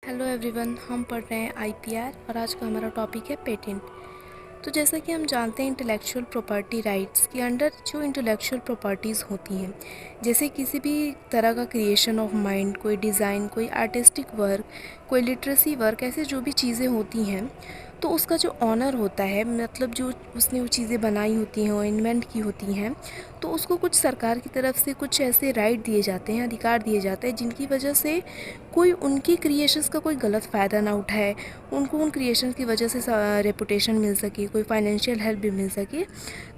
Hello everyone, हम पढ़ रहे हैं आईपीआर और आज का हमारा टॉपिक है पेटेंट। तो जैसा कि हम जानते हैं इंटेलेक्चुअल प्रॉपर्टी राइट्स के अंडर जो इंटेलेक्चुअल प्रॉपर्टीज़ होती हैं, जैसे किसी भी तरह का क्रिएशन ऑफ माइंड, कोई डिज़ाइन, कोई आर्टिस्टिक वर्क, कोई लिटरेसी वर्क, ऐसे जो भी चीज़ें होती हैं, तो उसका जो ऑनर होता है, मतलब जो उसने वो चीज़ें बनाई होती हैं और इन्वेंट की होती हैं, तो उसको कुछ सरकार की तरफ से कुछ ऐसे राइट दिए जाते हैं, अधिकार दिए जाते हैं, जिनकी वजह से कोई उनकी क्रिएशंस का कोई गलत फ़ायदा ना उठाए, उनको उन क्रिएशन की वजह से रेपुटेशन मिल सके, कोई फाइनेंशियल हेल्प भी मिल सके।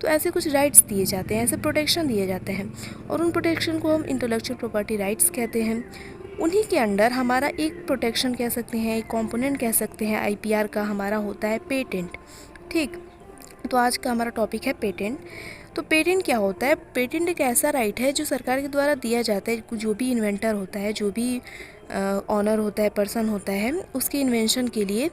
तो ऐसे कुछ राइट्स दिए जाते हैं, ऐसे प्रोटेक्शन दिए जाते हैं और उन प्रोटेक्शन को हम इंटेलेक्चुअल प्रॉपर्टी राइट्स कहते हैं। उन्हीं के अंडर हमारा एक प्रोटेक्शन कह सकते हैं, एक कंपोनेंट कह सकते हैं आईपीआर का, हमारा होता है पेटेंट। ठीक, तो आज का हमारा टॉपिक है पेटेंट। तो पेटेंट क्या होता है? पेटेंट एक ऐसा राइट है जो सरकार के द्वारा दिया जाता है, जो भी इन्वेंटर होता है, जो भी ऑनर होता है, पर्सन होता है, उसके इन्वेंशन के लिए,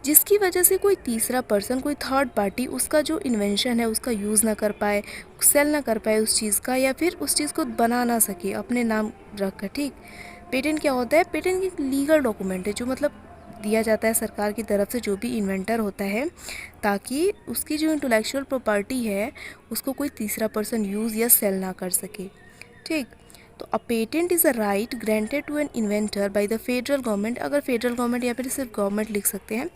जिसकी वजह से कोई तीसरा पर्सन, कोई थर्ड पार्टी उसका जो इन्वेंशन है उसका यूज़ ना कर पाए, सेल ना कर पाए उस चीज़ का, या फिर उस चीज़ को बना ना सके अपने नाम रख कर। ठीक, पेटेंट क्या होता है? पेटेंट एक लीगल डॉक्यूमेंट है जो मतलब दिया जाता है सरकार की तरफ से जो भी इन्वेंटर होता है, ताकि उसकी जो इंटेलेक्चुअल प्रॉपर्टी है उसको कोई तीसरा पर्सन यूज़ या सेल ना कर सके। ठीक, तो a patent is a right granted to an inventor by the federal government. अगर फेडरल गवर्नमेंट या फिर सिर्फ गवर्नमेंट लिख सकते हैं।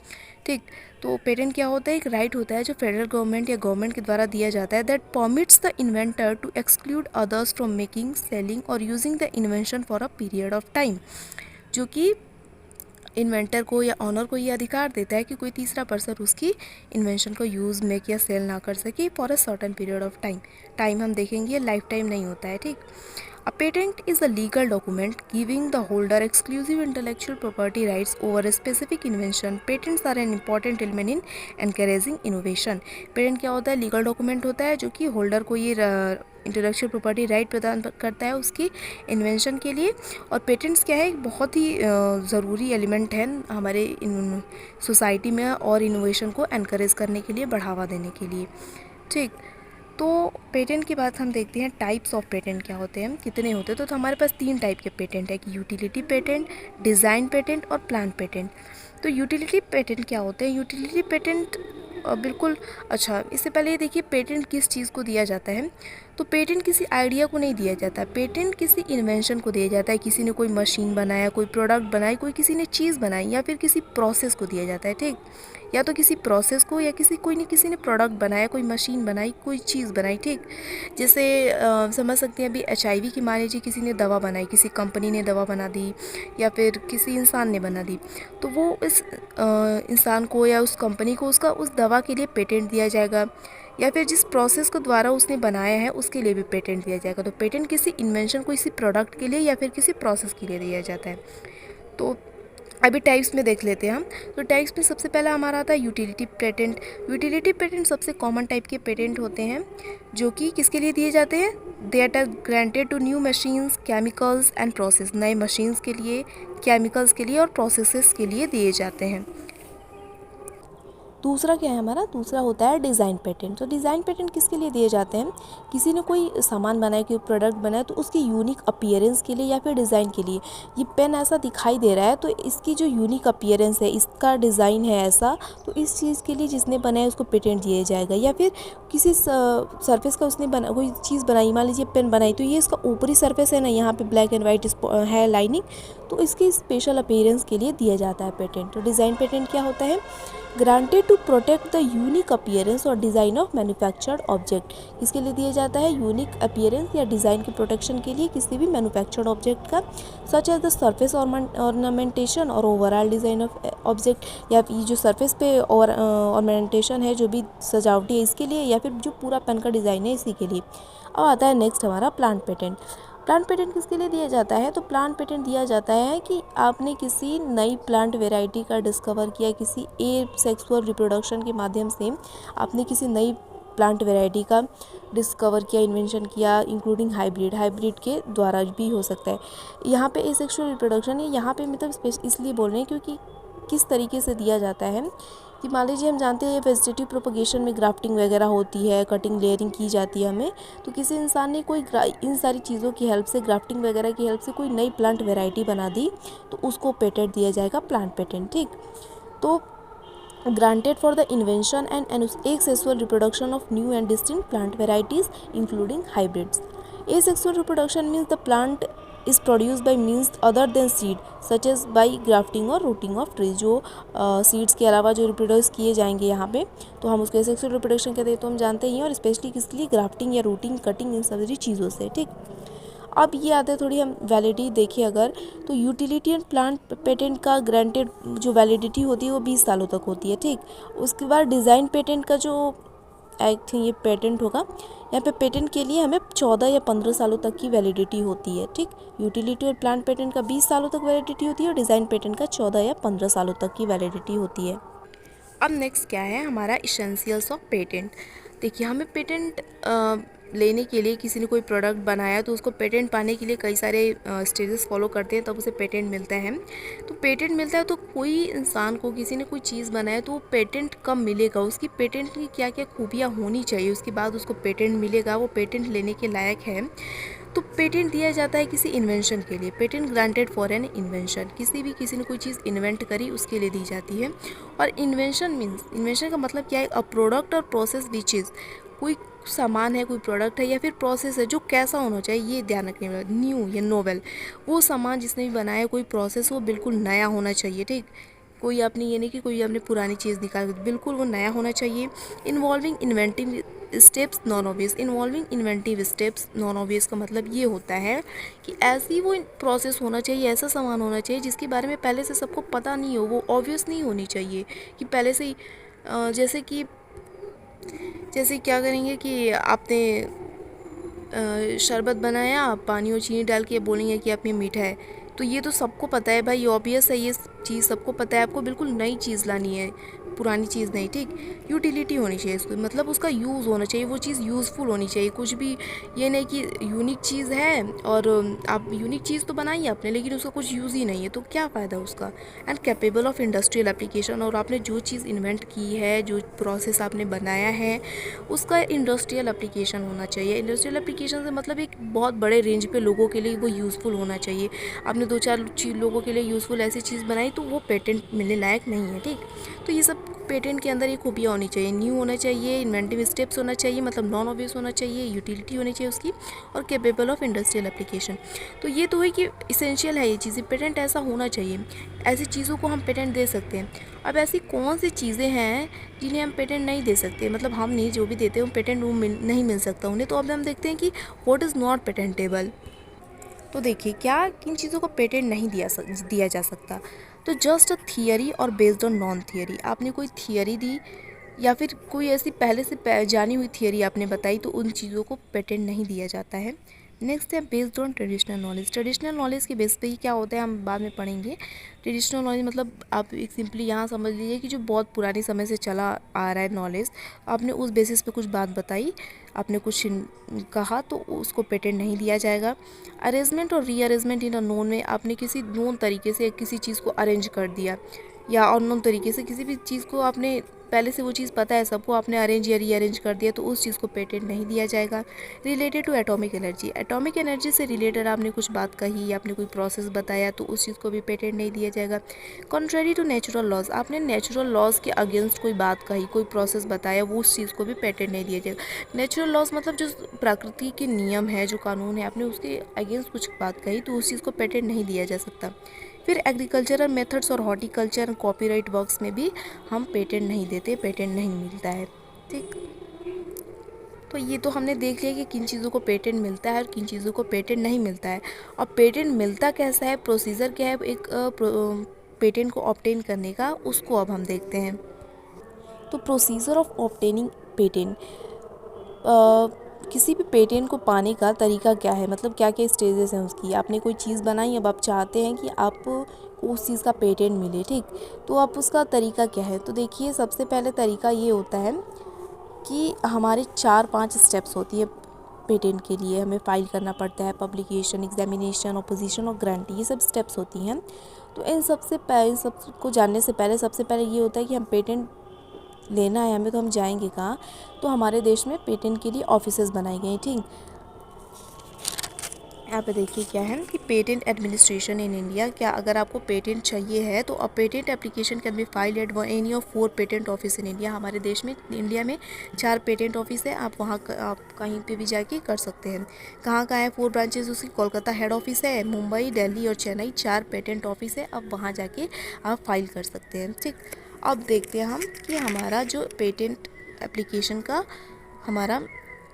ठीक, तो पेटेंट क्या होता है? एक राइट होता है जो फेडरल गवर्नमेंट या गवर्नमेंट के द्वारा दिया जाता है, that permits the inventor to exclude others from making, selling और using the invention for a period of time. जो कि इन्वेंटर को या ऑनर को ये अधिकार देता है कि कोई तीसरा पर्सन उसकी इन्वेंशन को यूज़, मेक या सेल ना कर सके for a certain period of time. Time हम देखेंगे लाइफ टाइम नहीं होता है। ठीक, a patent is a legal document giving the holder exclusive intellectual property rights over a specific invention. Patents are an important element in encouraging innovation. Patent क्या होता है? Legal document होता है जो कि होल्डर को ये इंटेलेक्चुअल प्रॉपर्टी राइट प्रदान करता है उसकी इन्वेंशन के लिए। और पेटेंट्स क्या है? एक बहुत ही ज़रूरी एलिमेंट है हमारे सोसाइटी में और इनोवेशन को एनकरेज करने के लिए, बढ़ावा देने के लिए। ठीक, तो पेटेंट की बात हम देखते हैं, टाइप्स ऑफ पेटेंट क्या होते हैं, कितने होते हैं। तो हमारे पास 3 टाइप के पेटेंट है कि यूटिलिटी पेटेंट, डिज़ाइन पेटेंट और प्लान पेटेंट। तो यूटिलिटी पेटेंट क्या होते हैं? यूटिलिटी पेटेंट बिल्कुल, अच्छा इससे पहले ये देखिए पेटेंट किस चीज़ को दिया जाता है। तो पेटेंट किसी आइडिया को नहीं दिया जाता, पेटेंट किसी इन्वेंशन को दिया जाता है। किसी ने कोई मशीन बनाया, कोई प्रोडक्ट बनाई, कोई किसी ने चीज़ बनाई, या फिर किसी प्रोसेस को दिया जाता है। ठीक, या तो किसी प्रोसेस को, या किसी ने प्रोडक्ट बनाया, कोई मशीन बनाई, कोई चीज़ बनाई। ठीक, जैसे समझ सकते हैं अभी एचआईवी की, मान लीजिए किसी ने दवा बनाई, किसी कंपनी ने दवा बना दी, या फिर किसी इंसान ने बना दी, तो वो इस इंसान को या उस कंपनी को उसका उस दवा के लिए पेटेंट दिया जाएगा, या फिर जिस प्रोसेस को द्वारा उसने बनाया है उसके लिए भी पेटेंट दिया जाएगा। तो पेटेंट किसी इन्वेंशन को, किसी प्रोडक्ट के लिए या फिर किसी प्रोसेस के लिए दिया जाता है। तो अभी टाइप्स में देख लेते हैं हम। तो टाइप्स में सबसे पहला हमारा आता है यूटिलिटी पेटेंट। यूटिलिटी पेटेंट सबसे कॉमन टाइप के पेटेंट होते हैं जो कि किसके लिए दिए जाते हैं? That are granted to new machines, chemicals and process. नए मशीन्स के लिए, केमिकल्स के लिए और प्रोसेसेस के लिए दिए जाते हैं। दूसरा क्या है हमारा? दूसरा होता है डिज़ाइन पेटेंट। तो डिज़ाइन पेटेंट किसके लिए दिए जाते हैं? किसी ने कोई सामान बनाया, कोई प्रोडक्ट बनाया, तो उसकी यूनिक अपीयरेंस के लिए या फिर डिज़ाइन के लिए। ये पेन ऐसा दिखाई दे रहा है तो इसकी जो यूनिक अपीयरेंस है, इसका डिज़ाइन है ऐसा, तो इस चीज़ के लिए जिसने बनाया उसको पेटेंट दिया जाएगा। या फिर किसी सरफेस का उसने कोई चीज़ बनाई, मान लीजिए पेन बनाई, तो ये इसका ऊपरी सरफेस है ना, यहाँ पे ब्लैक एंड वाइट है लाइनिंग, तो इसकी स्पेशल अपीयरेंस के लिए दिया जाता है पेटेंट। तो डिज़ाइन पेटेंट क्या होता है? Granted to protect the unique appearance और डिज़ाइन ऑफ मैन्युफैक्चर्ड ऑब्जेक्ट। इसके लिए दिया जाता है यूनिक अपीयरेंस या डिज़ाइन के प्रोटेक्शन के लिए किसी भी मैन्युफैक्चर्ड ऑब्जेक्ट का, such as the surface ornamentation और ओवरऑल डिज़ाइन ऑफ ऑब्जेक्ट। या ये जो सरफेस पे और ऑर्नामेंटेशन है, जो भी सजावटी है, इसके लिए, या फिर जो पूरा पेन का डिज़ाइन है इसी के लिए। अब आता है नेक्स्ट हमारा प्लांट पेटेंट। प्लांट पेटेंट किसके लिए दिया जाता है? तो प्लांट पेटेंट दिया जाता है कि आपने किसी नई प्लांट वेराइटी का डिस्कवर किया, किसी सेक्सुअल रिप्रोडक्शन के माध्यम से आपने किसी नई प्लांट वेराइटी का डिस्कवर किया, इन्वेंशन किया, इंक्लूडिंग हाइब्रिड के द्वारा भी हो सकता है। यहाँ पे एसेक्सुअल रिप्रोडक्शन है, यहाँ पे मतलब इसलिए बोल रहे हैं क्योंकि किस तरीके से दिया जाता है कि मान लीजिए हम जानते हैं वेजिटेटिव प्रोपगेशन में ग्राफ्टिंग वगैरह होती है, कटिंग लेयरिंग की जाती है हमें, तो किसी इंसान ने कोई इन सारी चीज़ों की हेल्प से, ग्राफ्टिंग वगैरह की हेल्प से कोई नई प्लांट वेराइटी बना दी तो उसको पेटेंट दिया जाएगा, प्लांट पेटेंट। ठीक, तो granted for the invention and asexual reproduction of new and distinct plant varieties including hybrids. Asexual reproduction means the plant is produced by means other than seed such as by grafting or rooting of trees। जो seeds के अलावा जो reproduce किए जाएंगे यहाँ पे, तो हम उसको एसेक्सुअल रिप्रोडक्शन कहते हैं, तो हम जानते ही हैं, और स्पेशली किस लिए, ग्राफ्टिंग या रूटिंग, कटिंग, इन सारी चीज़ों से। ठीक, अब ये आते हैं थोड़ी हम वैलिडिटी देखें अगर, तो यूटिलिटी एंड प्लांट पेटेंट का ग्रांटेड जो वैलिडिटी होती है वो 20 सालों तक होती है। ठीक, उसके बाद डिज़ाइन पेटेंट का जो आई थिंक ये पेटेंट होगा, यहाँ पे पेटेंट के लिए हमें 14 या 15 सालों तक की वैलिडिटी होती है। ठीक, यूटिलिटी और प्लांट पेटेंट का 20 सालों तक वैलिडिटी होती है और डिज़ाइन पेटेंट का 14 या 15 सालों तक की वैलिडिटी होती है। अब नेक्स्ट क्या है हमारा इसेंशियल्स ऑफ पेटेंट। देखिए, हमें पेटेंट लेने के लिए, किसी ने कोई प्रोडक्ट बनाया तो उसको पेटेंट पाने के लिए कई सारे स्टेजेस फॉलो करते हैं, तब उसे पेटेंट मिलता है। तो पेटेंट मिलता है तो कोई इंसान को, किसी ने कोई चीज़ बनाया तो वो पेटेंट कब मिलेगा, उसकी पेटेंट की क्या क्या खूबियाँ होनी चाहिए, उसके बाद उसको पेटेंट मिलेगा, वो पेटेंट लेने के लायक है। तो पेटेंट दिया जाता है किसी इन्वेंशन के लिए, patent granted for an invention, किसी ने कोई चीज़ इन्वेंट करी उसके लिए दी जाती है। और इन्वेंशन मीन्स, इन्वेंशन का मतलब क्या है, अ प्रोडक्ट और प्रोसेस विच इज़, कोई सामान है, कोई प्रोडक्ट है या फिर प्रोसेस है जो कैसा होना चाहिए, ये ध्यान रखने वाला, न्यू या नोवेल, वो सामान जिसने भी बनाया, कोई प्रोसेस वो बिल्कुल नया होना चाहिए। ठीक, कोई आपने ये नहीं कि कोई आपने पुरानी चीज़ निकाल, बिल्कुल वो नया होना चाहिए। Involving inventive steps non obvious, involving inventive steps non obvious का मतलब ये होता है कि ऐसी वो प्रोसेस होना चाहिए, ऐसा सामान होना चाहिए जिसके बारे में पहले से सबको पता नहीं हो, वो ऑब्वियस नहीं होनी चाहिए कि पहले से ही जैसे क्या करेंगे कि आपने शरबत बनाया, पानी और चीनी डाल के बोलेंगे कि आप ये मीठा है, तो ये तो सबको पता है भाई, ऑब्वियस है, ये चीज़ सबको पता है, आपको बिल्कुल नई चीज़ लानी है, पुरानी चीज़ नहीं। ठीक, यूटिलिटी होनी चाहिए इसको, मतलब उसका यूज़ होना चाहिए, वो चीज़ यूज़फुल होनी चाहिए, कुछ भी ये नहीं कि यूनिक चीज़ है और आप यूनिक चीज़ तो बनाई आपने लेकिन उसका कुछ यूज़ ही नहीं है, तो क्या फ़ायदा उसका। And capable of industrial application, और आपने जो चीज़ इन्वेंट की है, जो प्रोसेस आपने बनाया है, उसका इंडस्ट्रियल एप्लीकेशन होना चाहिए। इंडस्ट्रियल एप्लीकेशन से मतलब एक बहुत बड़े रेंज पे लोगों के लिए वो यूज़फुल होना चाहिए। आपने 2-4 लोगों के लिए यूज़फुल ऐसी चीज़ बनाई तो वो पेटेंट मिलने लायक नहीं है। ठीक, तो ये सब पेटेंट के अंदर ये खूबियाँ होनी चाहिए, न्यू होना चाहिए, इन्वेंटिव स्टेप्स होना चाहिए, मतलब नॉन ऑब्वियस होना चाहिए, यूटिलिटी होनी चाहिए उसकी, और कैपेबल ऑफ इंडस्ट्रियल एप्लीकेशन। तो ये तो है कि इसेंशियल है ये चीज़ें, पेटेंट ऐसा होना चाहिए, ऐसी चीज़ों को हम पेटेंट दे सकते हैं। अब ऐसी कौन सी चीज़ें हैं जिन्हें हम पेटेंट नहीं दे सकते, मतलब हम नहीं, जो भी देते हैं पेटेंट वो नहीं मिल सकता उन्हें। तो अब हम देखते हैं कि व्हाट इज़ नॉट पेटेंटेबल। तो देखिए, क्या किन चीज़ों को पेटेंट नहीं दिया जा सकता। तो जस्ट अ थियरी और बेस्ड ऑन नॉन थियरी, आपने कोई थियरी दी या फिर कोई ऐसी पहले से जानी हुई थियरी आपने बताई तो उन चीज़ों को पेटेंट नहीं दिया जाता है। नेक्स्ट है based on traditional knowledge. Traditional knowledge के बेस पे ही क्या होता है हम बाद में पढ़ेंगे। ट्रेडिशनल नॉलेज मतलब आप एक सिंपली यहाँ समझ लीजिए कि जो बहुत पुराने समय से चला आ रहा है नॉलेज, आपने उस बेसिस पे कुछ बात बताई, आपने कुछ कहा, तो उसको पेटेंट नहीं दिया जाएगा। अरेंजमेंट और रीअरेंजमेंट इन अ नोन में, आपने किसी नोन तरीके से किसी चीज़ को अरेंज कर दिया, या अननोन तरीके से किसी भी चीज़ को आपने पहले से वो चीज़ पता है सबको, आपने अरेंज या रीअरेंज कर दिया, तो उस चीज़ को पेटेंट नहीं दिया जाएगा। Related to atomic energy, atomic energy से रिलेटेड आपने कुछ बात कही या आपने कोई प्रोसेस बताया तो उस चीज़ को भी पेटेंट नहीं दिया जाएगा। कॉन्ट्रेरी टू नेचुरल लॉज, आपने नेचुरल लॉज के अगेंस्ट कोई बात कही, कोई प्रोसेस बताया, वो उस चीज़ को भी पेटेंट नहीं दिया जाएगा। नेचुरल लॉज मतलब जो प्रकृति के नियम है, जो कानून है, आपने उसके अगेंस्ट कुछ बात कही तो उस चीज़ को पेटेंट नहीं दिया जा सकता। फिर एग्रीकल्चरल मेथड्स और हॉर्टिकल्चर कॉपीराइट वर्क्स में भी हम पेटेंट नहीं देते, पेटेंट नहीं मिलता है। ठीक, तो ये तो हमने देख लिया कि किन चीज़ों को पेटेंट मिलता है और किन चीज़ों को पेटेंट नहीं मिलता है। और पेटेंट मिलता कैसा है, प्रोसीजर क्या है एक पेटेंट को ऑब्टेन करने का, उसको अब हम देखते हैं। तो प्रोसीजर ऑफ ऑब्टेनिंग पेटेंट, किसी भी पेटेंट को पाने का तरीका क्या है, मतलब क्या क्या स्टेजेस हैं उसकी। आपने कोई चीज़ बनाई, अब आप चाहते हैं कि आपको उस चीज़ का पेटेंट मिले। ठीक, तो आप उसका तरीका क्या है। तो देखिए, सबसे पहले तरीका ये होता है कि हमारे 4-5 स्टेप्स होती है पेटेंट के लिए हमें फ़ाइल करना पड़ता है, पब्लिकेशन, एग्जामिनेशन, ऑपोजिशन और गारंटी, ये सब स्टेप्स होती हैं। तो इन सबसे पहले, सबको जानने से पहले सबसे पहले ये होता है कि हम पेटेंट लेना है हमें, तो हम जाएंगे कहाँ? तो हमारे देश में पेटेंट के लिए ऑफिसेज बनाए गए हैं, ठीक। यहाँ पे देखिए क्या है कि पेटेंट एडमिनिस्ट्रेशन इन इंडिया, क्या अगर आपको पेटेंट चाहिए है तो a patent application can be filed at any of 4 patent office in India. हमारे देश में, इंडिया में 4 पेटेंट ऑफिस है, आप वहाँ आप कहीं पे भी जाके कर सकते हैं। कहाँ कहाँ है? 4 ब्रांचेज उसकी। कोलकाता हेड ऑफिस है, मुंबई, दिल्ली और चेन्नई 4 पेटेंट ऑफिस है, अब वहाँ जाके आप फाइल कर सकते हैं, ठीक। अब देखते हैं हम कि हमारा जो पेटेंट एप्लीकेशन का हमारा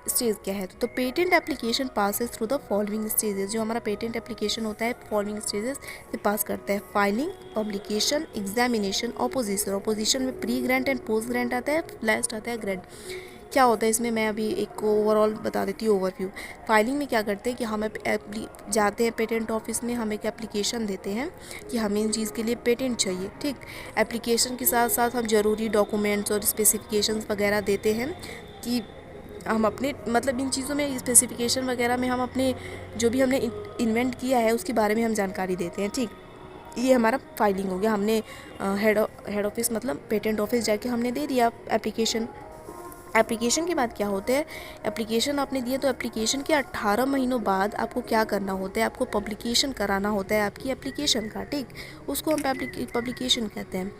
स्टेज क्या है। तो patent application passes through the following stages. जो हमारा पेटेंट एप्लीकेशन होता है फॉलोइंग स्टेजेस से पास करता है: filing, publication, examination, opposition. Opposition में pre grant and post grant आता है, लास्ट आता है ग्रांट। क्या होता है इसमें, मैं अभी एक ओवरऑल बता देती हूँ, ओवरव्यू। फाइलिंग में क्या करते हैं कि हम जाते हैं पेटेंट ऑफिस में, हम एक एप्लीकेशन देते हैं कि हमें इन चीज़ के लिए पेटेंट चाहिए, ठीक। एप्लीकेशन के साथ साथ हम ज़रूरी डॉक्यूमेंट्स और स्पेसिफिकेशंस वगैरह देते हैं कि हम अपने, मतलब इन चीज़ों में, स्पेसिफिकेशन वगैरह में हम अपने जो भी हमने इन्वेंट किया है उसके बारे में हम जानकारी देते हैं, ठीक। ये हमारा फाइलिंग हो गया। हमने हेड ऑफिस मतलब पेटेंट ऑफिस जाके हमने दे दिया एप्लीकेशन। एप्लीकेशन के बाद क्या होता है, एप्लीकेशन आपने दिया तो एप्लीकेशन के 18 महीनों बाद आपको क्या करना होता है, आपको पब्लिकेशन कराना होता है आपकी एप्लीकेशन का, ठीक। उसको हम पब्लिकेशन कहते हैं।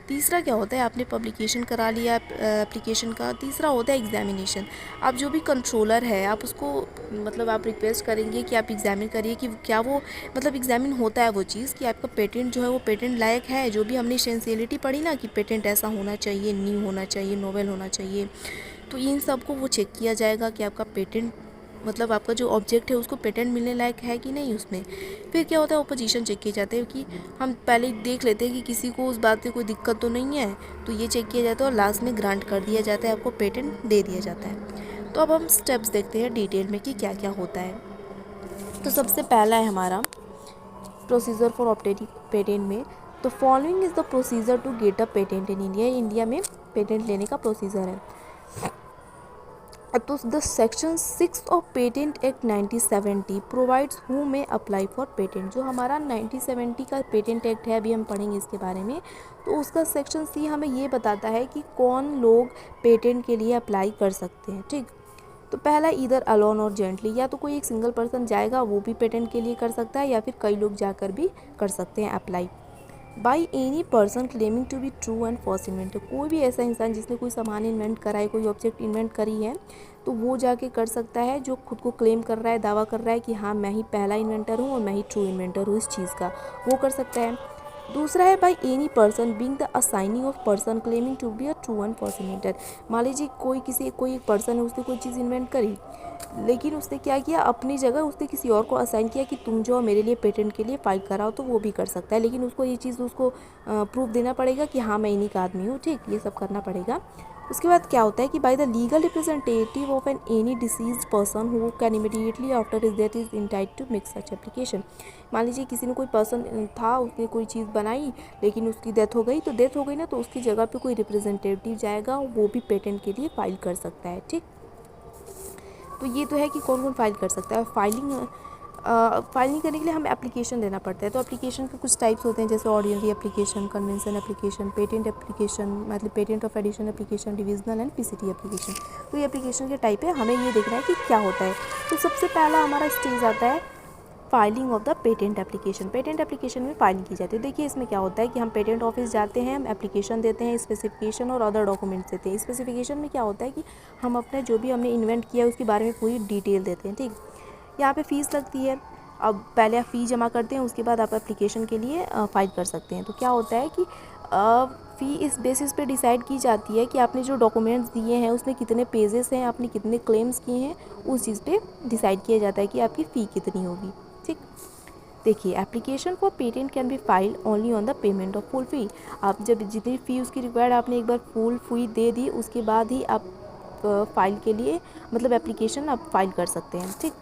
तीसरा क्या होता है, आपने पब्लिकेशन करा लिया एप्लीकेशन का। तीसरा होता है एग्जामिनेशन। आप जो भी कंट्रोलर है आप उसको, मतलब आप रिक्वेस्ट करेंगे कि आप एग्जामिन करिए कि क्या वो, मतलब एग्जामिन होता है वो चीज़ कि आपका पेटेंट जो है वो पेटेंट लायक है। जो भी हमने एसेंशियलिटी पढ़ी ना कि पेटेंट ऐसा होना चाहिए, न्यू होना चाहिए, नोवेल होना चाहिए, तो इन सब को वो चेक किया जाएगा कि आपका पेटेंट, मतलब आपका जो ऑब्जेक्ट है उसको पेटेंट मिलने लायक है कि नहीं उसमें। फिर क्या होता है, ओपोजिशन चेक किए जाते हैं कि हम पहले देख लेते हैं कि किसी को उस बात से कोई दिक्कत तो नहीं है, तो ये चेक किया जाता है और लास्ट में ग्रांट कर दिया जाता है, आपको पेटेंट दे दिया जाता है। तो अब हम स्टेप्स देखते हैं डिटेल में कि क्या क्या होता है। तो सबसे पहला है हमारा प्रोसीजर फॉर ऑब्टेनिंग पेटेंट में। तो following is the procedure to get a patent in India. India में पेटेंट लेने का प्रोसीजर है। तो the section 6 of patent act 1970 provides who may apply for patent. जो हमारा 1970 का पेटेंट एक्ट है, अभी हम पढ़ेंगे इसके बारे में। तो उसका सेक्शन सी हमें ये बताता है कि कौन लोग पेटेंट के लिए अप्लाई कर सकते हैं, ठीक। तो पहला, इधर अलोन और जेंटली, या तो कोई एक सिंगल पर्सन जाएगा वो भी पेटेंट के लिए कर सकता है, या फिर कई लोग जाकर भी कर सकते हैं apply. By any person claiming to be true and first inventor. कोई भी ऐसा इंसान जिसने कोई सामान इन्वेंट करा है, कोई ऑब्जेक्ट इन्वेंट करी है, तो वो जाके कर सकता है। जो खुद को क्लेम कर रहा है, दावा कर रहा है कि हाँ मैं ही पहला इन्वेंटर हूँ और मैं ही ट्रू इन्वेंटर हूँ इस चीज़ का, वो कर सकता है। दूसरा है by any person being the assigning of person claiming to be a true and first inventor. मान लीजिए कोई एक पर्सन है, उसने कोई चीज़ इन्वेंट करी, लेकिन उसने क्या किया, अपनी जगह उसने किसी और को असाइन किया कि तुम जो मेरे लिए पेटेंट के लिए फाइल कराओ, तो वो भी कर सकता है। लेकिन उसको ये चीज़ उसको प्रूफ देना पड़ेगा कि हाँ मैं इन्हीं का आदमी हूँ, ठीक। ये सब करना पड़ेगा। उसके बाद क्या होता है कि by the legal representative of an any deceased person who can immediately after his death is entitled to make such application. मान लीजिए किसी ने, कोई पर्सन था, उसने कोई चीज़ बनाई लेकिन उसकी डेथ हो गई, तो डेथ हो गई ना, तो उसकी जगह पे कोई रिप्रेजेंटेटिव जाएगा, वो भी पेटेंट के लिए फाइल कर सकता है, ठीक। तो ये तो है कि कौन कौन फाइल कर सकता है। फाइलिंग करने के लिए हमें एप्लीकेशन देना पड़ता है। तो एप्लीकेशन के कुछ टाइप्स होते हैं, जैसे ordinary application, convention application, patent application, मतलब patent of addition application, divisional and PCT application. तो ये एप्लीकेशन के टाइप है, हमें ये देखना है कि क्या होता है। तो सबसे पहला हमारा स्टेज आता है filing of the patent application. Patent application में फाइलिंग की जाती है। देखिए इसमें क्या होता है कि हम पेटेंट ऑफिस जाते हैं, हम एप्लीकेशन देते हैं, स्पेसिफिकेशन और अदर डॉक्यूमेंट्स देते हैं। स्पेसिफिकेशन में क्या होता है कि हम अपने जो भी हमने इन्वेंट किया है उसके बारे में पूरी डिटेल देते हैं, ठीक। यहाँ पे फ़ीस लगती है। अब पहले आप फ़ी जमा करते हैं, उसके बाद आप एप्लीकेशन के लिए फ़ाइल कर सकते हैं। तो क्या होता है कि फ़ी इस बेसिस पे डिसाइड की जाती है कि आपने जो डॉक्यूमेंट्स दिए हैं उसमें कितने पेजेस हैं, आपने कितने क्लेम्स किए हैं, उस चीज़ पे डिसाइड किया जाता है कि आपकी फ़ी कितनी होगी, ठीक। देखिए, application for patent can be file only on the payment of full fee. आप जब जितनी फ़ी उसकी रिक्वायर्ड आपने एक बार फुल फ़ी दे दी, उसके बाद ही आप फाइल के लिए, मतलब एप्लीकेशन आप फाइल कर सकते हैं, ठीक।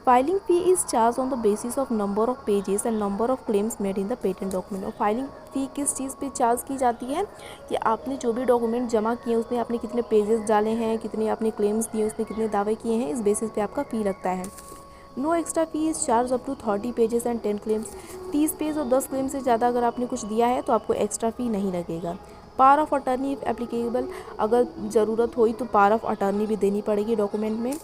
Filing fee is charge on the basis of number of pages and number of claims made in the patent document. और फाइलिंग फ़ी किस चीज़ पे चार्ज की जाती है कि आपने जो भी डॉक्यूमेंट जमा किए उसमें आपने कितने पेजेस डाले हैं, कितने आपने क्लेम्स दिए, उसमें कितने दावे किए हैं, इस बेसिस पे आपका फ़ी लगता है। No extra fee is charge up to 30 pages and 10 claims. 30 page और 10 क्लेम से ज़्यादा अगर आपने कुछ दिया है तो आपको एक्स्ट्रा फ़ी नहीं लगेगा। Power of attorney if applicable, अगर ज़रूरत हुई तो पावर ऑफ अटर्नी भी देनी पड़ेगी डॉक्यूमेंट में।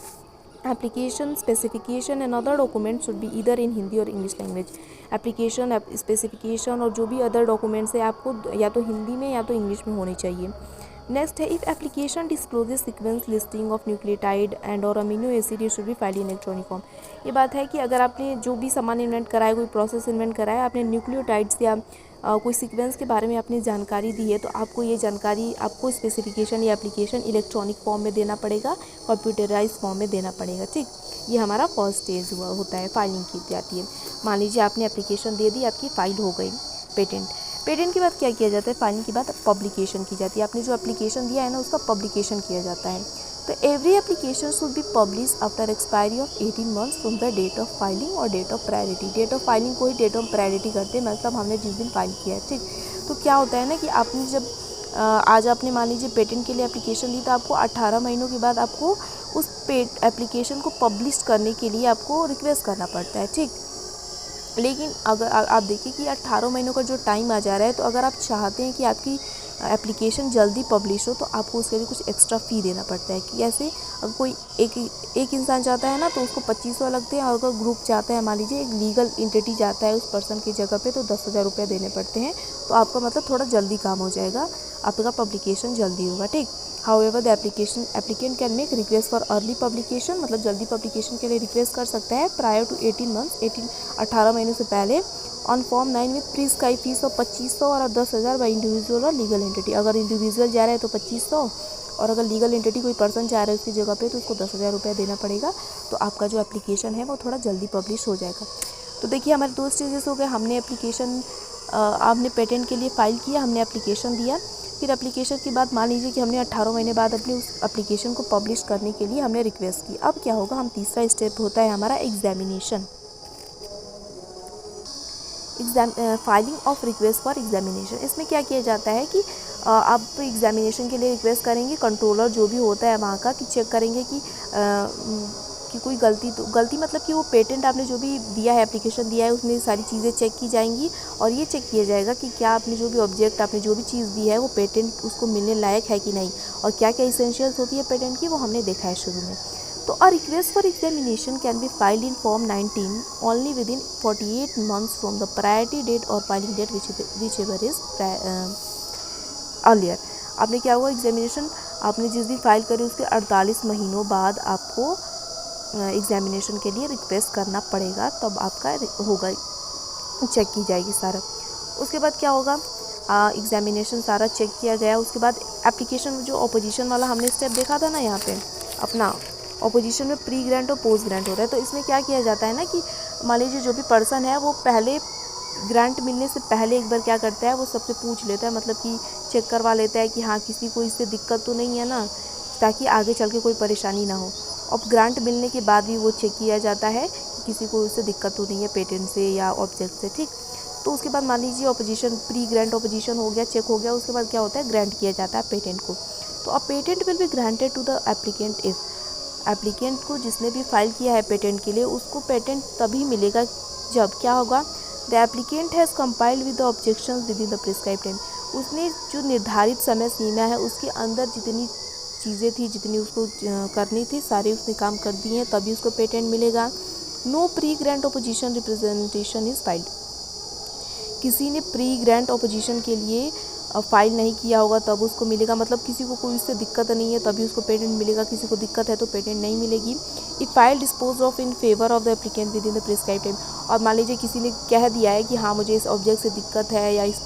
Application specification and other document should be either in Hindi और इंग्लिश लैंग्वेज। एप्लीकेशन स्पेसिफिकेशन और जो भी अदर डॉक्यूमेंट्स है आपको या तो हिंदी में या तो इंग्लिश में होनी चाहिए। नेक्स्ट है if application discloses sequence listing of nucleotide and और amino acid it should be file in electronic form. ये बात है कि अगर आपने जो भी सामान इन्वेंट करा है, कोई प्रोसेस इन्वेंट करा है, आपने न्यूक्लियोटाइड्स या कोई सीक्वेंस के बारे में आपने जानकारी दी है, तो आपको ये जानकारी आपको स्पेसिफिकेशन या एप्लीकेशन इलेक्ट्रॉनिक फॉर्म में देना पड़ेगा, कंप्यूटराइज फॉर्म में देना पड़ेगा। ठीक, ये हमारा फर्स्ट स्टेज होता है, फाइलिंग की जाती है। मान लीजिए आपने एप्लीकेशन दे दी, आपकी फ़ाइल हो गई पेटेंट। पेटेंट के बाद क्या किया जाता है, फाइलिंग के बाद पब्लिकेशन की जाती है। आपने जो एप्लीकेशन दिया है ना, उसका पब्लिकेशन किया जाता है। तो every application should be publish after expiry of 18 months from the date of filing और date of priority. Date of filing को ही डेट ऑफ प्रायोरिटी करते हैं, मतलब हमने जिस दिन फाइल किया है। ठीक, तो क्या होता है ना कि आपने जब आज आपने मान लीजिए पेटेंट के लिए एप्लीकेशन दी, तो आपको 18 महीनों के बाद आपको उस एप्लीकेशन को पब्लिश करने के लिए आपको रिक्वेस्ट करना पड़ता है। ठीक, लेकिन अगर आप देखिए कि 18 महीनों का जो टाइम आ जा रहा है, तो अगर आप चाहते हैं कि आपकी एप्लीकेशन जल्दी पब्लिश हो तो आपको उसके लिए कुछ एक्स्ट्रा फ़ी देना पड़ता है। कि ऐसे अगर कोई एक इंसान चाहता है ना, तो उसको 2500 लगते हैं, और अगर ग्रुप चाहता है, मान लीजिए एक लीगल एंटिटी जाता है उस पर्सन की जगह पे, तो 10,000 रुपये देने पड़ते हैं। तो आपका मतलब थोड़ा जल्दी काम हो जाएगा, आपका पब्लिकेशन जल्दी होगा। ठीक, however the applicant can make request for early publication, मतलब जल्दी पब्लिकेशन के लिए रिक्वेस्ट कर सकता है प्रायर टू 18 मंथ्स, 18 महीनों से पहले, on form 9 with prescribe fees of 2500 और 10,000 बाई इंडिविजुअल और लीगल एंटिटी। अगर इंडिविजुअल जा रहा है तो 2500, और अगर लीगल एंटिटी कोई पर्सन जा रहा है उसकी जगह पे, तो उसको 10,000 रुपये देना पड़ेगा। तो आपका जो एप्लीकेशन है वो थोड़ा जल्दी पब्लिश हो जाएगा। तो देखिए हमारे 2 स्टेजेस हो गए। हमने एप्लीकेशन आपने पेटेंट के लिए फ़ाइल किया, हमने एप्लीकेशन दिया, फिर एप्लीकेशन के बाद मान लीजिए कि हमने 18 महीने बाद अपने उस एप्लीकेशन को पब्लिश करने के लिए हमने रिक्वेस्ट की। अब क्या होगा, हम तीसरा स्टेप होता है हमारा examination, filing of request for examination. इसमें क्या किया जाता है कि आप एग्जामिनेशन के लिए रिक्वेस्ट करेंगे, कंट्रोलर जो भी होता है वहाँ का, कि चेक करेंगे कि कोई गलती मतलब कि वो पेटेंट आपने जो भी दिया है, एप्लीकेशन दिया है, उसमें सारी चीज़ें चेक की जाएंगी, और ये चेक किया जाएगा कि क्या आपने जो भी ऑब्जेक्ट, आपने जो भी चीज़ दी है, वो पेटेंट उसको मिलने लायक है कि नहीं, और क्या क्या इसेंशियल्स होती है पेटेंट की, वो हमने देखा है शुरू में। तो a request for examination can be filed in form 19 only within 48 months from the priority date और filing date whichever is earlier. आपने क्या हुआ, एग्जामिनेशन आपने जिस दिन फाइल करी उसके 48 महीनों बाद आपको एग्जामिनेशन के लिए रिक्वेस्ट करना पड़ेगा, तब आपका होगा, चेक की जाएगी सारा। उसके बाद क्या होगा, एग्जामिनेशन सारा चेक किया गया, उसके बाद एप्लीकेशन जो ऑपोजिशन वाला हमने स्टेप देखा था ना, यहाँ पे अपना ऑपोजिशन में प्री ग्रांट और पोस्ट ग्रांट हो रहा है। तो इसमें क्या किया जाता है ना कि मान लीजिए जो भी पर्सन है वो पहले ग्रांट मिलने से पहले एक बार क्या करता है, वो सबसे पूछ लेता है, मतलब कि चेक करवा लेता है कि हाँ किसी को इससे दिक्कत तो नहीं है ना, ताकि आगे चल के कोई परेशानी ना हो। और ग्रांट मिलने के बाद भी वो चेक किया जाता है कि किसी को उससे दिक्कत तो नहीं है पेटेंट से या ऑब्जेक्ट से। ठीक, तो उसके बाद मान लीजिए ऑपोजिशन, प्री ग्रांट ऑपोजिशन हो गया, चेक हो गया, उसके बाद क्या होता है, ग्रांट किया जाता है पेटेंट को। तो अब patent will be granted to the applicant if, applicant को जिसने भी फाइल किया है पेटेंट के लिए, उसको पेटेंट तभी मिलेगा जब क्या होगा, the applicant has compiled with the objection with in the prescribe time. उसने जो निर्धारित समय सीमा है उसके अंदर जितनी चीज़ें थी, जितनी उसको करनी थी, सारी उसने काम कर दी हैं, तभी उसको पेटेंट मिलेगा। No pre grant opposition representation is filed. किसी ने प्री ग्रांट ऑपोजिशन के लिए फाइल नहीं किया होगा तब उसको मिलेगा, मतलब किसी को कोई उससे दिक्कत नहीं है तभी उसको पेटेंट मिलेगा, किसी को दिक्कत है तो पेटेंट नहीं मिलेगी। If file dispose of in favour of the applicant with in the prescribe time. और मान लीजिए किसी ने कह दिया है कि हाँ मुझे इस ऑब्जेक्ट से दिक्कत है, या इस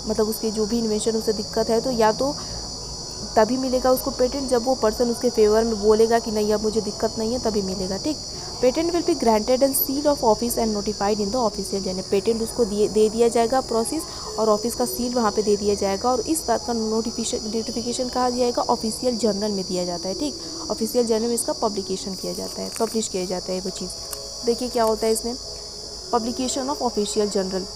मतलब उसके जो भी इन्वेंशन उससे दिक्कत है, तो या तो तभी मिलेगा उसको पेटेंट जब वो पर्सन उसके फेवर में बोलेगा कि नहीं अब मुझे दिक्कत नहीं है, तभी मिलेगा। ठीक, patent will be granted and seal of office and notified in the official journal. Patent उसको दे दिया जाएगा प्रोसेस, और ऑफिस का सील वहाँ पे दे दिया जाएगा और इस बात का नोटिफिकेशन कहाँ दिया जाएगा, ऑफिशियल जर्नल में दिया जाता है। ठीक, ऑफिशियल जर्नल में इसका पब्लिकेशन किया जाता है, पब्लिश किया जाता है वो चीज़। देखिए क्या होता है इसमें, publication of official journal,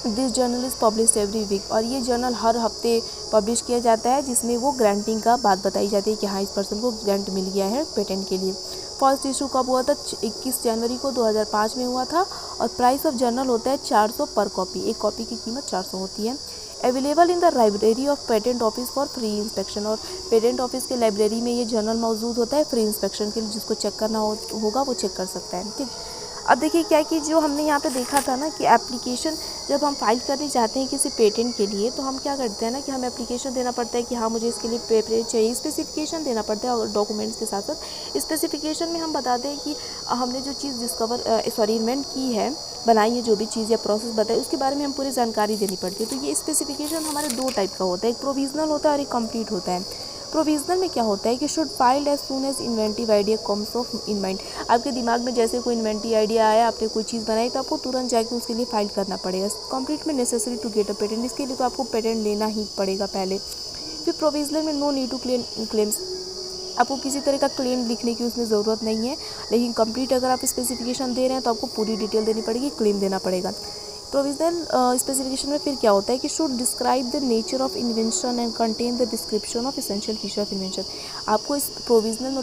this journal is published every week, और ये जर्नल हर हफ्ते पब्लिश किया जाता है जिसमें वो ग्रांटिंग का बात बताई जाती है कि हाँ इस पर्सन को ग्रांट मिल गया है पेटेंट के लिए। फर्स्ट इशू कब हुआ था, 21 जनवरी को 2005 में हुआ था, और प्राइस ऑफ जर्नल होता है 400 पर कॉपी, एक कॉपी की कीमत 400 होती है। Available in the library of patent office for free inspection, और पेटेंट ऑफिस के लाइब्रेरी में ये जर्नल मौजूद होता है फ्री इंस्पेक्शन के लिए, जिसको चेक करना होगा वो चेक कर सकता है। ठीक, अब देखिए क्या कि जो हमने यहाँ पे देखा था ना कि एप्लीकेशन जब हम फाइल करने जाते हैं किसी पेटेंट के लिए, तो हम क्या करते हैं ना कि हमें एप्लीकेशन देना पड़ता है कि हाँ मुझे इसके लिए पेपर चाहिए, स्पेसिफिकेशन देना पड़ता है, और डॉक्यूमेंट्स के साथ साथ स्पेसिफिकेशन में हम बताते हैं कि हमने जो चीज़ इन्वेंट की है, बनाई है, जो भी चीज़ या प्रोसेस बताई उसके बारे में हम पूरी जानकारी देनी पड़ती है। तो ये स्पेसिफिकेशन हमारे दो टाइप का होता है, एक प्रोविजनल होता है और एक कंप्लीट होता है। प्रोविजनल में क्या होता है कि should filed as soon as inventive idea comes of in mind, आपके दिमाग में जैसे कोई इन्वेंटिव आइडिया आया, आपने कोई चीज़ बनाई तो आपको तुरंत जाके उसके लिए फाइल करना पड़ेगा। कंप्लीट में necessary to get a patent, इसके लिए तो आपको पेटेंट लेना ही पड़ेगा पहले। फिर प्रोविजनल में नो नीड टू क्लेम्स, आपको किसी तरह का क्लेम लिखने की उसमें ज़रूरत नहीं है, लेकिन कंप्लीट अगर आप स्पेसिफिकेशन दे रहे हैं तो आपको पूरी डिटेल देनी पड़ेगी, क्लेम देना पड़ेगा। प्रोविजनल स्पेसिफिकेशन में फिर क्या होता है कि should describe the nature of invention and contain the description of essential feature of invention. आपको इस प्रोविजनल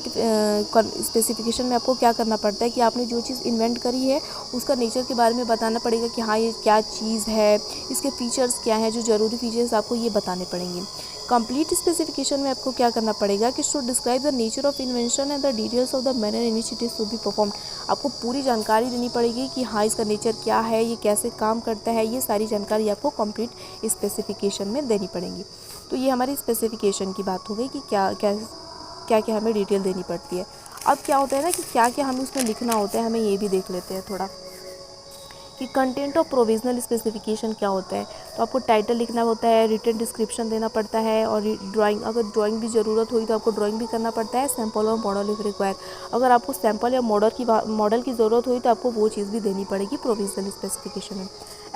स्पेसिफिकेशन में आपको क्या करना पड़ता है कि आपने जो चीज़ इन्वेंट करी है उसका नेचर के बारे में बताना पड़ेगा कि हाँ ये क्या चीज़ है, इसके फीचर्स क्या हैं, जो ज़रूरी फीचर्स आपको ये बताने पड़ेंगे। कंप्लीट स्पेसिफिकेशन में आपको क्या करना पड़ेगा कि should describe the nature of invention and the details of the manner in which it is should be performed. आपको पूरी जानकारी देनी पड़ेगी कि हाँ इसका नेचर क्या है, ये कैसे काम करता है, ये सारी जानकारी आपको कंप्लीट स्पेसिफिकेशन में देनी पड़ेगी। तो ये हमारी स्पेसिफिकेशन की बात हो गई कि क्या क्या क्या क्या हमें डिटेल देनी पड़ती है। अब क्या होता है ना कि क्या क्या हमें उसमें लिखना होता है, हमें ये भी देख लेते हैं थोड़ा कि कंटेंट ऑफ प्रोविजनल स्पेसिफिकेशन क्या होता है। तो आपको टाइटल लिखना होता है, रिटन डिस्क्रिप्शन देना पड़ता है, और ड्राइंग, अगर ड्राइंग भी ज़रूरत हुई तो आपको ड्राइंग भी करना पड़ता है, सैम्पल और मॉडल इफ रिक्वायर, अगर आपको सैम्पल या मॉडल की ज़रूरत हुई तो आपको वो चीज़ भी देनी पड़ेगी प्रोविजनल स्पेसिफिकेशन में।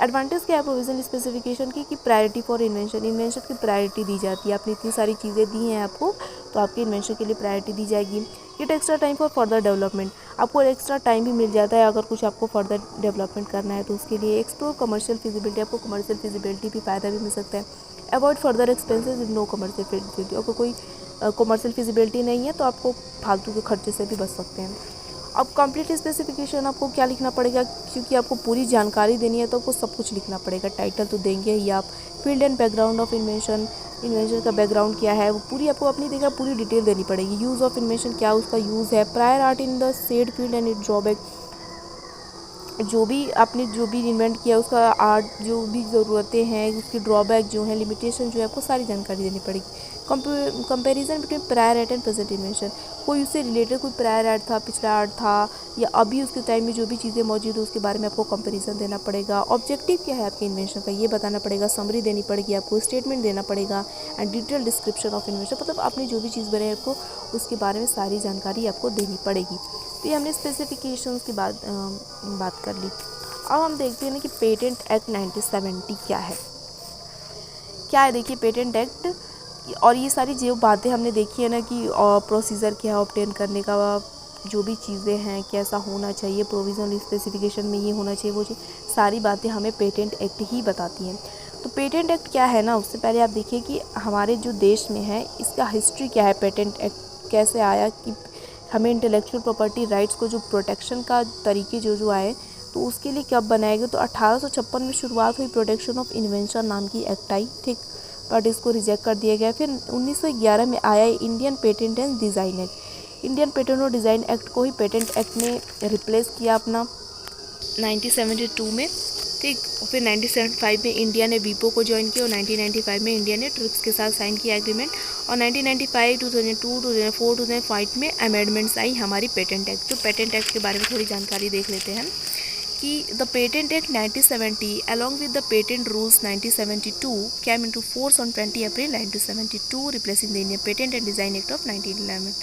एडवांटेज क्या है प्रोविजनल स्पेसिफिकेशन की प्रायोरिटी फॉर इन्वेंशन, इन्वेंशन की प्रायोरिटी दी जाती है। आपने इतनी सारी चीज़ें दी हैं आपको, तो आपकी इन्वेंशन के लिए प्रायोरिटी दी जाएगी। It extra time for further development, आपको एक्स्ट्रा टाइम भी मिल जाता है अगर कुछ आपको फर्दर डेवलपमेंट करना है तो उसके लिए। एक्सप्लोर कमर्शियल फिजिबिलिटी, आपको कमर्शियल फिजिबिलिटी भी फ़ायदा भी मिल सकता है। Avoid further expenses with no commercial feasibility, अगर कोई कमर्शियल फिजिबिलिटी नहीं है तो आपको फालतू के खर्चे से भी बच सकते हैं। अब कंप्लीट स्पेसिफिकेशन आपको क्या लिखना पड़ेगा, क्योंकि आपको पूरी जानकारी देनी है तो आपको सब कुछ लिखना पड़ेगा। टाइटल तो देंगे ही आप, field and background of invention, invention का बैकग्राउंड क्या है वो पूरी आपको अपनी देखा पूरी डिटेल देनी पड़ेगी। यूज़ ऑफ इन्वेंशन, क्या उसका यूज़ है, prior art in the said field and it drawback, जो भी आपने जो भी इन्वेंट किया उसका आर्ट, जो भी ज़रूरतें हैं, उसकी ड्रॉबैक जो है, लिमिटेशन जो है, आपको सारी जानकारी देनी पड़ेगी। Comparison between prior art and present invention, कोई उससे रिलेटेड कोई प्रायर आर्ट था, पिछला आर्ट था, या अभी उसके टाइम में जो भी चीज़ें मौजूद है उसके बारे में आपको कंपैरिजन देना पड़ेगा। ऑब्जेक्टिव क्या है आपके इन्वेंशन का ये बताना पड़ेगा, समरी देनी पड़ेगी आपको, स्टेटमेंट देना पड़ेगा, and detail description of invention, मतलब आपने जो भी चीज़ बनाई आपको उसके बारे में सारी जानकारी आपको देनी पड़ेगी। तो ये हमने स्पेसिफिकेशंस की बात कर ली। अब हम देखते हैं ना कि पेटेंट एक्ट 1970 क्या है। देखिए पेटेंट एक्ट, और ये सारी जो बातें हमने देखी है ना कि प्रोसीजर क्या है ऑब्टेन करने का, जो भी चीज़ें हैं कैसा होना चाहिए, प्रोविजनल स्पेसिफिकेशन में ये होना चाहिए वो चीज़, सारी बातें हमें पेटेंट एक्ट ही बताती हैं। तो पेटेंट एक्ट क्या है ना, उससे पहले आप देखिए कि हमारे जो देश में है इसका हिस्ट्री क्या है, पेटेंट एक्ट कैसे आया, कि हमें इंटेलेक्चुअल प्रॉपर्टी राइट्स को जो प्रोटेक्शन का तरीके जो आए तो उसके लिए कब बनाए गए। तो 1856 में शुरुआत हुई, प्रोटेक्शन ऑफ इन्वेंशन नाम की एक्ट आई, ठीक, बट इसको रिजेक्ट कर दिया गया। फिर 1911 में आया Indian patent and design act, Indian patent और डिज़ाइन एक्ट को ही पेटेंट एक्ट ने रिप्लेस किया अपना 1972 में, ठीक। फिर 1975 में इंडिया ने वीपो को ज्वाइन किया, और 1995 में इंडिया ने ट्रिप्स के साथ साइन किया एग्रीमेंट, और 1995, 2002, 2004, 2005 में अमेंडमेंट्स आई हमारी पेटेंट एक्ट। तो पेटेंट एक्ट के बारे में थोड़ी जानकारी देख लेते हैं कि the patent act 1970 along with the patent rules 1972 came into force on 20 April 1972 replacing the Indian Patent and Design Act of 1911।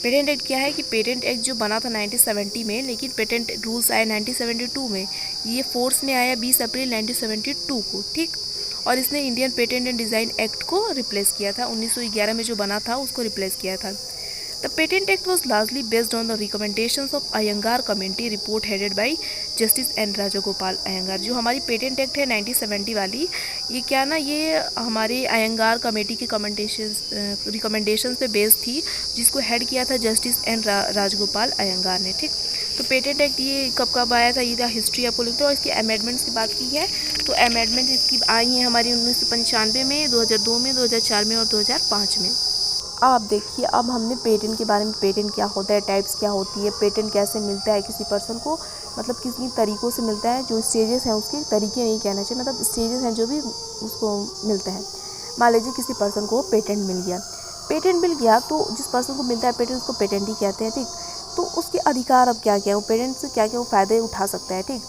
Patent act क्या है कि पेटेंट एक्ट जो बना था 1970 में, लेकिन पेटेंट रूल्स आए 1972 में। ये फोर्स में आया 20 अप्रैल 1972 को, ठीक। और इसने Indian patent and design act को रिप्लेस किया था। 1911 में जो बना था उसको रिप्लेस किया था। The Patent Act was largely based on the recommendations of Iyengar Committee report headed by Justice N. Rajagopal Iyengar। जो हमारी पेटेंट एक्ट है 1970 वाली, ये क्या ना, ये हमारे अयंगार कमेटी के रिकमेंडेशंस पे बेस्ड थी, जिसको हेड किया था जस्टिस एन राजगोपाल अयंगार ने, ठीक। तो पेटेंट एक्ट ये कब कब आया था, ये हिस्ट्री आपको लिखते हो। और इसकी अमेंडमेंट्स की बात की है तो अमेंडमेंट इसकी आई हैं हमारी 1995 में, 2002 में, 2004 में और 2005 में। आप देखिए, अब हमने पेटेंट के बारे में, पेटेंट क्या होता है, टाइप्स क्या होती है, पेटेंट कैसे मिलता है किसी पर्सन को, मतलब कितनी तरीक़ों से मिलता है, जो स्टेजेस हैं उसके, तरीके नहीं कहना चाहिए, मतलब स्टेजेस हैं जो भी उसको मिलता है। मान लीजिए किसी पर्सन को पेटेंट मिल गया, तो जिस पर्सन को मिलता है पेटेंट उसको पेटेंट ही कहते हैं, ठीक। तो उसके अधिकार अब क्या क्या है, वो पेटेंट से क्या क्या वो फ़ायदे उठा सकता है, ठीक।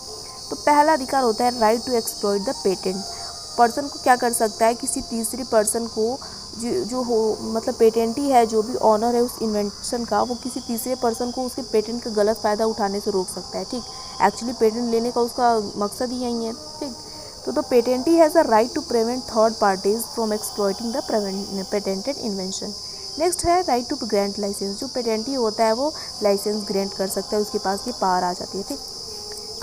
तो पहला अधिकार होता है right to exploit the patent. Person को क्या कर सकता है, किसी तीसरी पर्सन को जो हो, मतलब पेटेंटी है, जो भी ऑनर है उस इन्वेंशन का, वो किसी तीसरे पर्सन को उसके पेटेंट का गलत फ़ायदा उठाने से रोक सकता है, ठीक। एक्चुअली पेटेंट लेने का उसका मकसद ही यही है, ठीक। तो patentee has a right to prevent third parties from exploiting the patented invention. Next है राइट टू ग्रांट लाइसेंस। जो पेटेंटी होता है वो लाइसेंस ग्रांट कर सकता है, उसके पास ये पावर आ जाती है, ठीक।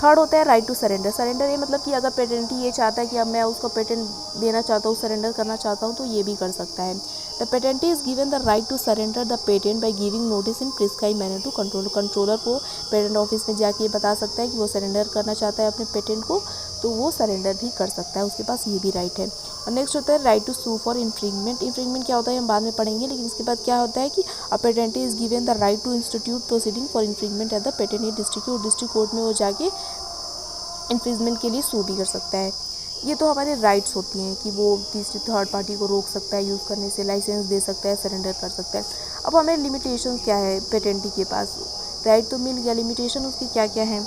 थर्ड होता है राइट टू सरेंडर। सरेंडर ये मतलब कि अगर पेटेंटी ये चाहता है कि अब मैं उसको पेटेंट देना चाहता हूँ, सरेंडर करना चाहता हूँ, तो ये भी कर सकता है। The patentee is given the right to surrender the patent by giving notice in prescribe manner to controller को पेटेंट ऑफिस में जाके ये बता सकता है कि वो सरेंडर करना चाहता है अपने पेटेंट को, तो वो सरेंडर भी कर सकता है, उसके पास ये भी राइट है। और नेक्स्ट होता है right to sue for infringement. Infringement क्या होता है हम बाद में पढ़ेंगे, लेकिन इसके बाद क्या होता है कि a patentee is given the right to institute proceeding for infringement at the patent district court में वो जाके इन्फ्रिंजमेंट के लिए सू भी कर सकता है। ये तो हमारे राइट्स होती हैं कि वो तीसरी थर्ड पार्टी को रोक सकता है यूज़ करने से, लाइसेंस दे सकता है, सरेंडर कर सकता है। अब हमें लिमिटेशन क्या है पेटेंटी के पास, राइट तो मिल गया, लिमिटेशन उसकी क्या क्या है।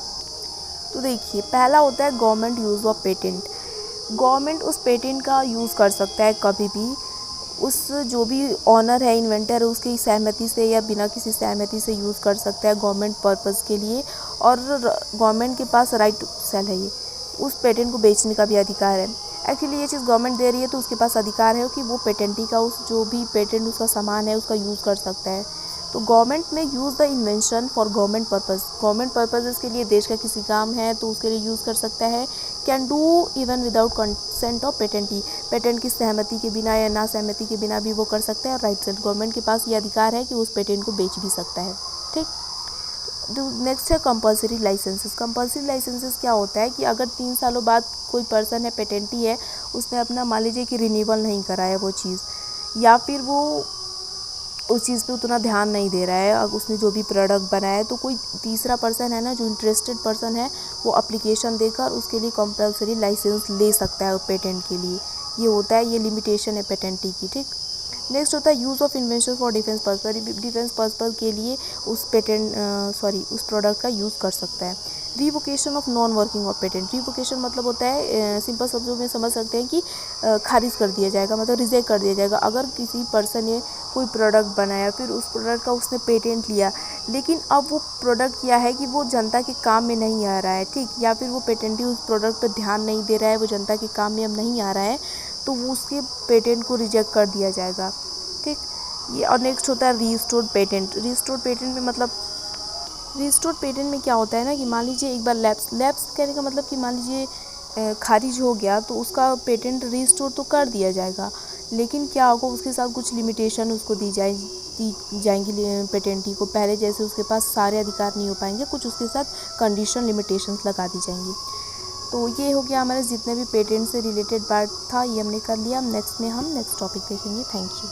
तो देखिए, पहला होता है government use of patent. Government उस पेटेंट का यूज़ कर सकता है कभी भी, उस जो भी ऑनर है, इन्वेंटर है, उसकी सहमति से या बिना किसी सहमति से यूज़ कर सकता है गवर्नमेंट पर्पज़ के लिए। और गवर्नमेंट के पास राइट टू सेल है, ये उस पेटेंट को बेचने का भी अधिकार है। एक्चुअली ये चीज़ गवर्नमेंट दे रही है तो उसके पास अधिकार है कि वो पेटेंटी का उस जो भी पेटेंट उसका सामान है उसका यूज़ कर सकता है। तो गवर्नमेंट में use the invention for government purpose. Government purpose के लिए, देश का किसी काम है तो उसके लिए यूज़ कर सकता है। Can do even without consent of patentee. Patent की सहमति के बिना या ना सहमति के बिना भी वो कर सकता है। और राइट से गवर्नमेंट के पास ये अधिकार है कि उस पेटेंट को बेच भी सकता है, ठीक। तो नेक्स्ट है कंपल्सरी लाइसेंसेस। कंपल्सरी लाइसेंसेस क्या होता है कि अगर 3 सालों बाद कोई पर्सन है, पेटेंटी है, उसने अपना मान लीजिए कि रिन्यूअल नहीं कराया वो चीज़, या फिर वो उस चीज़ पे उतना ध्यान नहीं दे रहा है, अब उसने जो भी प्रोडक्ट बनाया है, तो कोई तीसरा पर्सन है ना, जो इंटरेस्टेड पर्सन है, वो एप्लीकेशन देकर उसके लिए कंपल्सरी लाइसेंस ले सकता है पेटेंट के लिए। ये होता है, ये लिमिटेशन है पेटेंटी की, ठीक। नेक्स्ट होता है use of invention for defence purpose. Defence purpose के लिए उस उस प्रोडक्ट का यूज़ कर सकता है। Revocation of non working of patent. Revocation मतलब होता है, सिंपल शब्दों में समझ सकते हैं कि खारिज कर दिया जाएगा, मतलब रिजेक्ट कर दिया जाएगा। अगर किसी पर्सन ने कोई प्रोडक्ट बनाया, फिर उस प्रोडक्ट का उसने पेटेंट लिया, लेकिन अब वो प्रोडक्ट क्या है कि वो जनता के काम में नहीं आ रहा है, ठीक, या फिर वो पेटेंटी उस प्रोडक्ट पर ध्यान नहीं दे रहा है, वो जनता के काम में अब नहीं आ रहा है, तो वो उसके पेटेंट को रिजेक्ट कर दिया जाएगा, ठीक। ये और नेक्स्ट होता है रीस्टोर्ड पेटेंट। रीस्टोर्ड पेटेंट में मतलब, रीस्टोर्ड पेटेंट में क्या होता है ना कि मान लीजिए एक बार लैप्स कहने का मतलब कि मान लीजिए खारिज हो गया, तो उसका पेटेंट रीस्टोर तो कर दिया जाएगा, लेकिन क्या होगा, उसके साथ कुछ लिमिटेशन उसको दी जाएंगी पेटेंटी को। पहले जैसे उसके पास सारे अधिकार नहीं हो पाएंगे, कुछ उसके साथ कंडीशन लिमिटेशंस लगा दी जाएंगी। तो ये हो गया हमारे जितने भी पेटेंट से रिलेटेड पार्ट था, ये हमने कर लिया। नेक्स्ट में हम नेक्स्ट टॉपिक देखेंगे। Thank you.